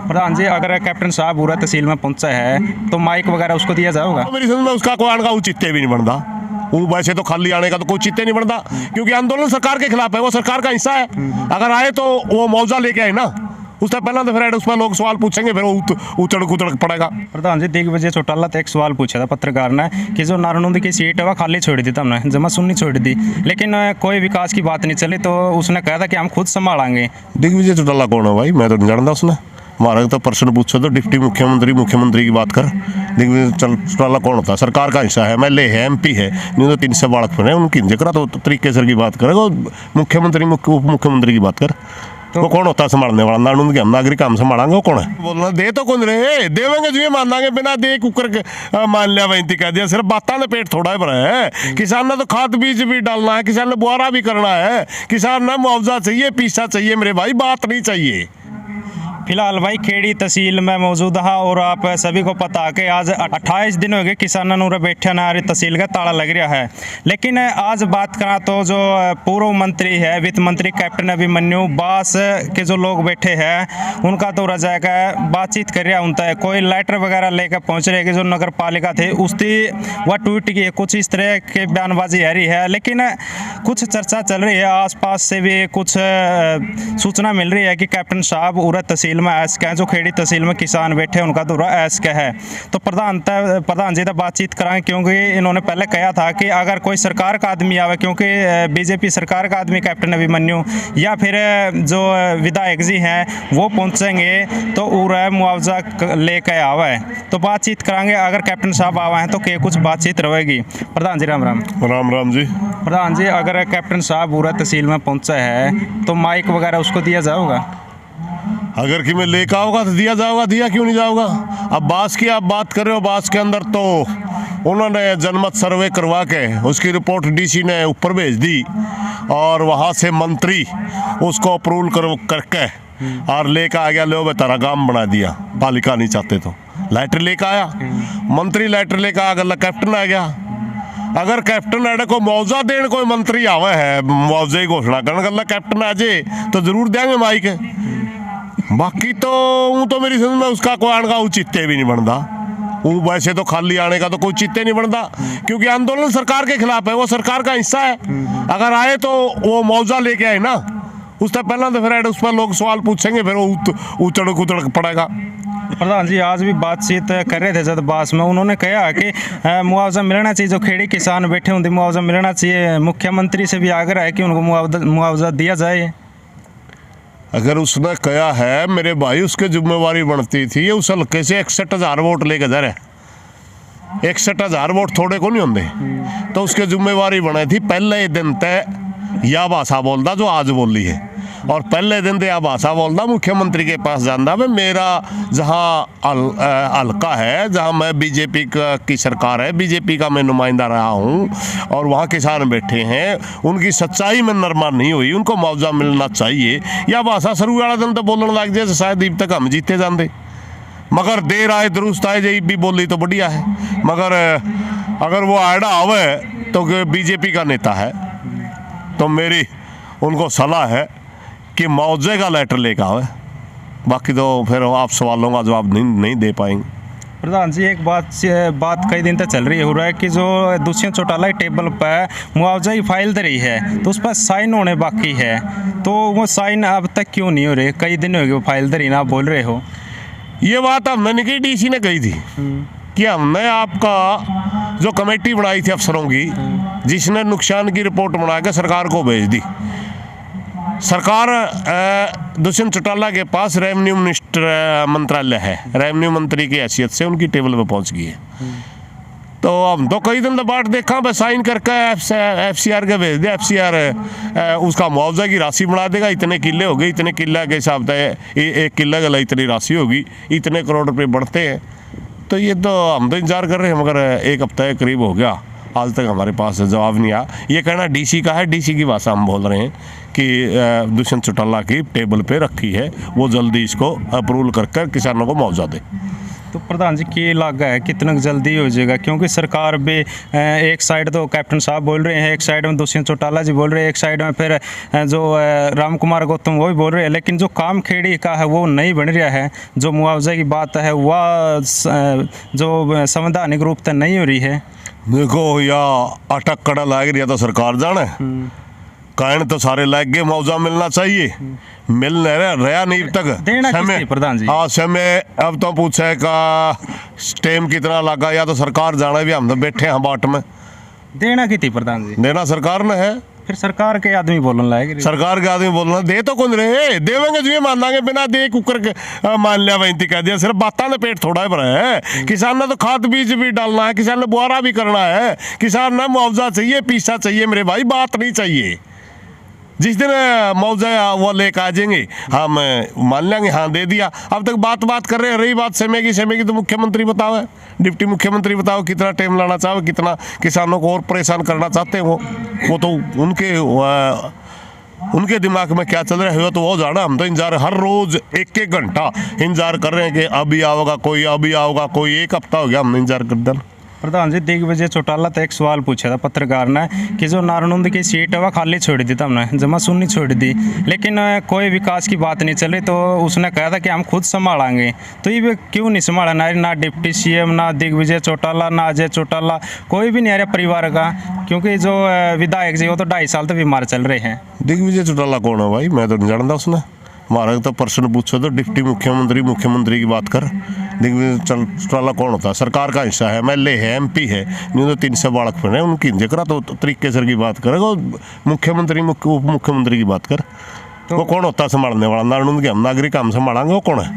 प्रधान जी, अगर कैप्टन साहब पूरा तहसील में पहुंचा है तो माइक वगैरह उसको दिया जाएगा? मेरी समझ में उसका कोई आने का चित्ते भी नहीं बनता। वो वैसे तो खाली आने का तो कोई चित्ते नहीं बनता, क्योंकि आंदोलन सरकार के खिलाफ है, वो सरकार का हिस्सा है। अगर आए तो वो मुआवजा लेके आए ना, उससे पहले तो फिर उस पर लोग सवाल पूछेंगे, फिर वो उतड़ कुतड़ पड़ेगा। प्रधान जी, दिग्विजय चौटाला तो एक सवाल पूछा था पत्रकार ने कि जो नारनौंद की सीट है वह खाली छोड़ दी था, हमने जमा सुननी छोड़ दी, लेकिन कोई विकास की बात नहीं चली, तो उसने कहा था कि हम खुद संभालेंगे। दिग्विजय चौटाला कौन है भाई? मैं तो नहीं जानता उसने। हमारा तो प्रश्न पूछो तो डिप्टी मुख्यमंत्री की बात कर। दिग्विजय चौटाला कौन होता है? सरकार का हिस्सा है, MLA है, MP है, नहीं तो 3 से बालक फिर उनकी जगह तो तरीके से की बात करे। वो मुख्यमंत्री उप मुख्यमंत्री की बात कर, तो वो कौन होता है संभालने वाला? नारनौंद के हम नागरिक, हम संभालेंगे, वो कौन है? बोलना दे तो कौन रहे, देवेंगे जो ये मानांगे, बिना दे कुकर के मान लिया वैंती कह दिया। सिर्फ बातें ने पेट थोड़ा ही भरा है। किसान ने तो खाद बीज भी डालना है, किसान ने बुआरा भी करना है, किसान ने मुआवजा चाहिए, पैसा चाहिए मेरे भाई, बात नहीं चाहिए। फिलहाल भाई खेड़ी तहसील में मौजूद है और आप सभी को पता है कि आज 28 दिन हो गए किसानों ने बैठे ना तहसील का ताला लग रहा है। लेकिन आज बात करा तो जो पूर्व मंत्री है, वित्त मंत्री कैप्टन अभिमन्यु बास के जो लोग बैठे हैं उनका तो रजा का बातचीत कर रहा उनता है, कोई लेटर वगैरह लेकर पहुंच रहे कि जो नगर पालिका थे उसकी वह ट्वीट की, कुछ इस तरह के बयानबाजी आ रही है। लेकिन कुछ चर्चा चल रही है, आसपास से भी कुछ सूचना मिल रही है कि कैप्टन साहब उरत तहसील में ऐस का है, जो खेड़ी तहसील में किसान बैठे हैं उनका दौरा ऐस का है। तो प्रधान जी से बातचीत कराएं, क्योंकि इन्होंने पहले कहा था कि अगर कोई सरकार का आदमी आवे, क्योंकि बीजेपी सरकार का आदमी कैप्टन अभिमन्यु या फिर जो विधायक जी हैं वो पहुंचेंगे तो उरा मुआवजा लेकर आवे। तो बातचीत कराएंगे, अगर कैप्टन साहब आवे हैं तो क्या कुछ बातचीत रहेगी? प्रधान जी राम राम। राम राम जी। प्रधान जी, अगर कैप्टन साहब उरा तहसील में पहुंचा है तो माइक वगैरह उसको दिया जाएगा? अगर कि मैं लेकर आओगा तो दिया जाएगा, दिया क्यों नहीं जाएगा? अब बास की आप बात कर रहे हो, बास के अंदर तो उन्होंने जनमत सर्वे करवा के उसकी रिपोर्ट DC ने ऊपर भेज दी और वहाँ से मंत्री उसको अप्रूवल करके और लेकर आ गया, लो तारा काम बना दिया, पालिका नहीं चाहते तो लेटर लेकर आया, मंत्री लेटर लेकर आ गया, कैप्टन आ गया। अगर कैप्टन अड़े को मुआवजा देने कोई मंत्री आवे है, मुआवजे की घोषणा करने गला कैप्टन आ जाए तो जरूर देंगे माइक। बाकी तो वो तो मेरी समझ में उसका कोई आने का चित्ते भी नहीं बनता। वो वैसे तो खाली आने का तो कोई चित्ते नहीं बनता, क्योंकि आंदोलन सरकार के खिलाफ है, वो सरकार का हिस्सा है। अगर आए तो वो मुआवजा लेके आए ना, उससे पहले तो फिर उस पर लोग सवाल पूछेंगे, फिर वो उतड़ कुतड़ पड़ेगा। प्रधान जी, आज भी बातचीत कर रहे थे जब बास में, उन्होंने कहा कि मुआवजा मिलना चाहिए, जो खेड़ी किसान बैठे होंगे मुआवजा मिलना चाहिए। मुख्यमंत्री से भी आग्रह है कि उनको मुआवजा दिया जाए। अगर उसने कहा है मेरे भाई, उसकी जिम्मेवारी बनती थी, उस हल्के से 61,000 वोट लेके जा रहे। 61,000 वोट थोड़े को नहीं होंगे, तो उसकी जिम्मेवारी बनी थी पहले दिन तय यह भाषा बोलता जो आज बोली है, और पहले दिन तो यह भाषा बोलता मुख्यमंत्री के पास जाना मैं, मेरा जहाँ हल्का है, जहाँ मैं बीजेपी की सरकार है, बीजेपी का मैं नुमाइंदा रहा हूँ और वहाँ किसान बैठे हैं, उनकी सच्चाई में नरमा नहीं हुई, उनको मुआवजा मिलना चाहिए। यह भाषा शुरू वाला दिन तो बोलने लग जाए शायद अब तक हम जीते जाते, मगर देर आए दुरुस्त आए जी भी बोली तो बढ़िया है। मगर अगर वो आड़ा आवे तो बीजेपी का नेता है तो मेरी उनको सलाह है कि मुआवजे का लेटर लेकर आवे, बाकी तो फिर आप सवालों का जवाब नहीं दे पाएंगे। प्रधान जी, एक बात कई दिन तक चल रही हो रहा है कि जो दुष्यंत चौटाला टेबल पर मुआवजा की फाइल दे रही है तो उस पर साइन होने बाकी है, तो वो साइन अब तक क्यों नहीं हो रहे? कई दिन हो गए वो फाइल दे रही ना, आप बोल रहे हो। ये बात हमने नहीं कही, DC ने कही थी कि हमने आपका जो कमेटी बनाई थी अफसरों की, जिसने नुकसान की रिपोर्ट बना के सरकार को भेज दी। सरकार दुष्यंत चौटाला के पास रेवेन्यू मंत्रालय है, रेवेन्यू मंत्री की हैसियत से उनकी टेबल पे पहुंच गई है। तो हम तो कई दिन बाद देखा बस साइन करके FCR के भेज दिया, FCR उसका मुआवजा की राशि बना देगा, इतने किले हो गए, इतने किला के हिसाब से एक किला गला इतनी राशि होगी, इतने करोड़ रुपये बढ़ते हैं। तो ये तो हम तो इंतजार कर रहे हैं, मगर एक हफ्ते करीब हो गया, आज तक हमारे पास जवाब नहीं आया। ये कहना DC का है, DC की भाषा हम बोल रहे हैं कि दुष्यंत चौटाला की टेबल पे रखी है, वो जल्दी इसको अप्रूवल कर किसानों को मुआवजा दे। तो प्रधान जी की लग है कितना जल्दी हो जाएगा, क्योंकि सरकार भी एक साइड तो कैप्टन साहब बोल रहे हैं, एक साइड में दुष्यंत चौटाला जी बोल रहे हैं, एक साइड में फिर जो राम कुमार गौतम वो भी बोल रहे हैं, लेकिन जो काम खेड़ी का है वो नहीं बन रहा है। जो मुआवजे की बात है वह जो संवैधानिक रूप से नहीं हो रही है। देखो या अटक कड़ा लाग रहा तो सरकार जाने, कहने तो सारे लाग गए मुआवजा मिलना चाहिए, मिल नहीं रहा नहीं तक देना किसने प्रधान जी? हाँ समय अब तो पूछे का टाइम कितना लगा, या तो सरकार जाना भी हम तो बैठे हैं बाट में। देना की थी प्रधान जी? देना सरकार ने है। फिर सरकार के आदमी बोलने लायक, सरकार के आदमी बोलना दे तो कौन रहे, देवेंगे जो ये मान लांगे बिना दे कुकर के मान लिया वही कह दिया, सिर्फ बातां ने पेट थोड़ा भरा है। किसान ने तो खाद बीज भी डालना है, किसान ने बुआरा भी करना है, किसान ने मुआवजा चाहिए, पैसा चाहिए मेरे भाई, बात नहीं चाहिए। जिस दिन मुआवजा वो लेकर आ जाएंगे हम मान लेंगे हाँ दे दिया। अब तक बात कर रहे हैं, रही बात समय की तो मुख्यमंत्री बताओ, डिप्टी मुख्यमंत्री बताओ कितना टाइम लाना चाहो, कितना किसानों को और परेशान करना चाहते हैं वो तो उनके दिमाग में क्या चल रहा है तो वो जाना। हम तो इंतजार हर रोज एक घंटा इंतजार कर रहे हैं कि अभी आओगा कोई, एक हफ्ता हो गया हमने इंतजार कर दिया। प्रधान जी दिग्विजय चौटाला तो एक सवाल पूछा था पत्रकार ने कि जो नारनौंद की सीट है वह खाली छोड़ दी था, हमने जमा सुननी छोड़ दी, लेकिन कोई विकास की बात नहीं चल रही। तो उसने कहा था कि हम खुद संभालेंगे, तो ये क्यों नहीं संभाला? ना डिप्टी सीएम, ना दिग्विजय चौटाला, ना अजय चौटाला, कोई भी नहीं आ रहा परिवार का, क्योंकि जो विधायक जी वो तो 2.5 साल तो बीमार चल रहे हैं। दिग्विजय चौटाला कौन है भाई, मैं तो नहीं जानता उसने। हमारा तो प्रश्न पूछो तो डिप्टी मुख्यमंत्री की बात कर। दिग्विजय चौटाला कौन होता है? सरकार का हिस्सा है, MLA है, MP है, नहीं तो 300 बालक बने उनकी जगह तो तरीके सर की बात करेगा, मुख्यमंत्री उप मुख्यमंत्री की बात कर। तो वो कौन होता है संभालने वाला? नारनौंद के हम नागरिक हम संभालेंगे, वो कौन है?